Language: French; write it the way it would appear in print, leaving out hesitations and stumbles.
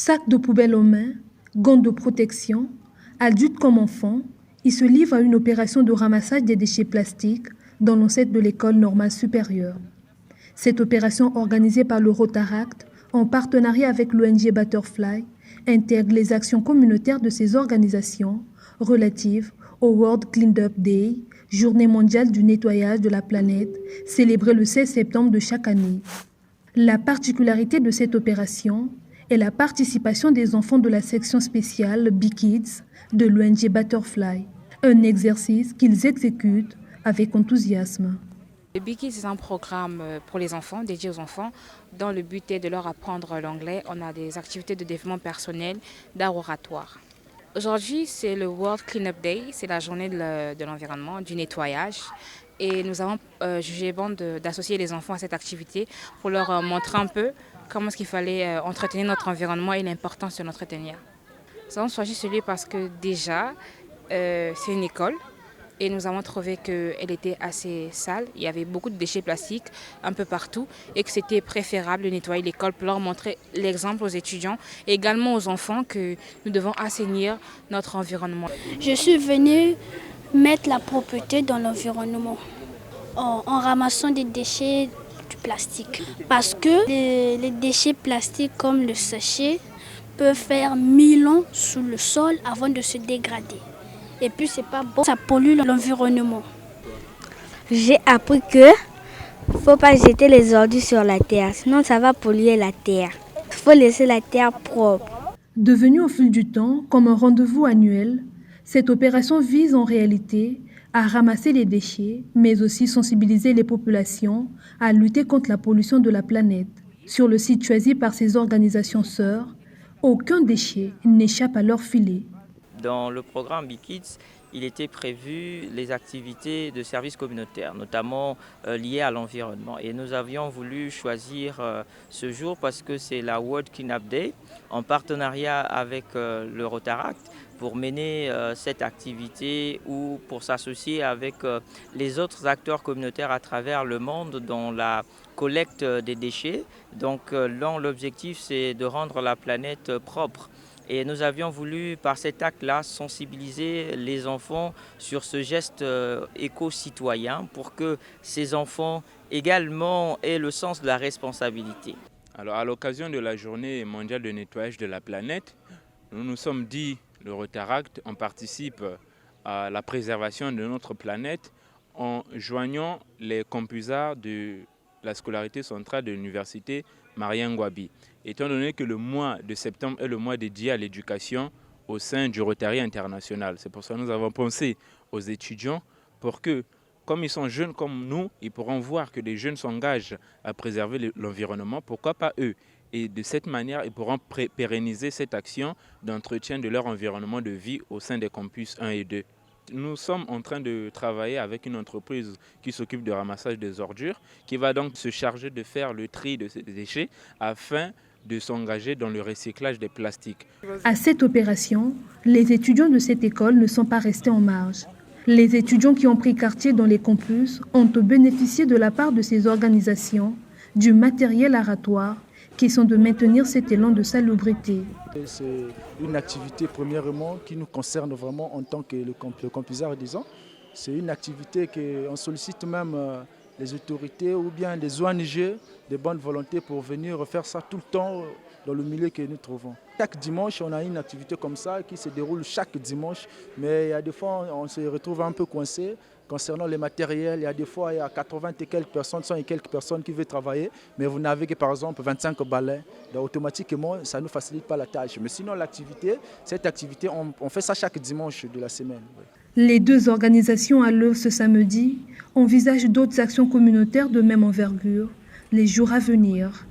Sacs de poubelle aux mains, gants de protection, adultes comme enfants, ils se livrent à une opération de ramassage des déchets plastiques dans l'ancêtre de l'école normale supérieure. Cette opération organisée par le Rotaract, en partenariat avec l'ONG Butterfly, intègre les actions communautaires de ces organisations relatives au World Cleanup Day, Journée mondiale du nettoyage de la planète, célébrée le 16 septembre de chaque année. La particularité de cette opération est la participation des enfants de la section spéciale B-Kids de l'ONG Butterfly, un exercice qu'ils exécutent avec enthousiasme. Le B-Kids, c'est un programme pour les enfants, dédié aux enfants, dont le but est de leur apprendre l'anglais. On a des activités de développement personnel, d'art oratoire. Aujourd'hui, c'est le World Cleanup Day, c'est la journée de l'environnement, du nettoyage. Et nous avons jugé bon d'associer les enfants à cette activité pour leur montrer un peu comment est-ce qu'il fallait entretenir notre environnement et l'importance de l'entretenir. Nous avons choisi celui parce que déjà, c'est une école. Et nous avons trouvé qu'elle était assez sale. Il y avait beaucoup de déchets plastiques un peu partout et que c'était préférable de nettoyer l'école pour leur montrer l'exemple aux étudiants et également aux enfants que nous devons assainir notre environnement. Je suis venue mettre la propreté dans l'environnement en ramassant des déchets du plastique. Parce que les déchets plastiques comme le sachet peuvent faire 1000 ans sous le sol avant de se dégrader. Et puis c'est pas bon, ça pollue l'environnement. J'ai appris que faut pas jeter les ordures sur la terre, sinon ça va polluer la terre. Il faut laisser la terre propre. Devenue au fil du temps comme un rendez-vous annuel, cette opération vise en réalité à ramasser les déchets, mais aussi sensibiliser les populations à lutter contre la pollution de la planète. Sur le site choisi par ces organisations sœurs, aucun déchet n'échappe à leur filet. Dans le programme B-Kids, il était prévu les activités de service communautaire, notamment liées à l'environnement. Et nous avions voulu choisir ce jour parce que c'est la World Cleanup Day, en partenariat avec le Rotaract, pour mener cette activité ou pour s'associer avec les autres acteurs communautaires à travers le monde dans la collecte des déchets. Donc l'objectif, c'est de rendre la planète propre. Et nous avions voulu, par cet acte-là, sensibiliser les enfants sur ce geste éco-citoyen pour que ces enfants également aient le sens de la responsabilité. Alors, à l'occasion de la journée mondiale de nettoyage de la planète, nous nous sommes dit, le Rotaract, on participe à la préservation de notre planète en joignant les compusards de la scolarité centrale de l'université Marien-Ngouabi. Étant donné que le mois de septembre est le mois dédié à l'éducation au sein du Rotary International. C'est pour ça que nous avons pensé aux étudiants pour que, comme ils sont jeunes comme nous, ils pourront voir que les jeunes s'engagent à préserver l'environnement. Pourquoi pas eux? Et de cette manière, ils pourront pérenniser cette action d'entretien de leur environnement de vie au sein des campus 1 et 2. Nous sommes en train de travailler avec une entreprise qui s'occupe du ramassage des ordures, qui va donc se charger de faire le tri de ces déchets afin de s'engager dans le recyclage des plastiques. À cette opération, les étudiants de cette école ne sont pas restés en marge. Les étudiants qui ont pris quartier dans les campus ont bénéficié de la part de ces organisations du matériel aratoire qui sont de maintenir cet élan de salubrité. C'est une activité premièrement qui nous concerne vraiment en tant que le campusard, disons. C'est une activité qu'on sollicite même les autorités ou bien des ONG, des bonnes volontés pour venir faire ça tout le temps dans le milieu que nous trouvons. Chaque dimanche, on a une activité comme ça qui se déroule chaque dimanche, mais il y a des fois on se retrouve un peu coincé. Concernant les matériels, il y a des fois il y a 80 et quelques personnes, 100 et quelques personnes qui veulent travailler, mais vous n'avez que par exemple 25 balais. Donc automatiquement, ça ne nous facilite pas la tâche. Mais sinon, cette activité, on fait ça chaque dimanche de la semaine. Les deux organisations à l'œuvre ce samedi envisagent d'autres actions communautaires de même envergure les jours à venir.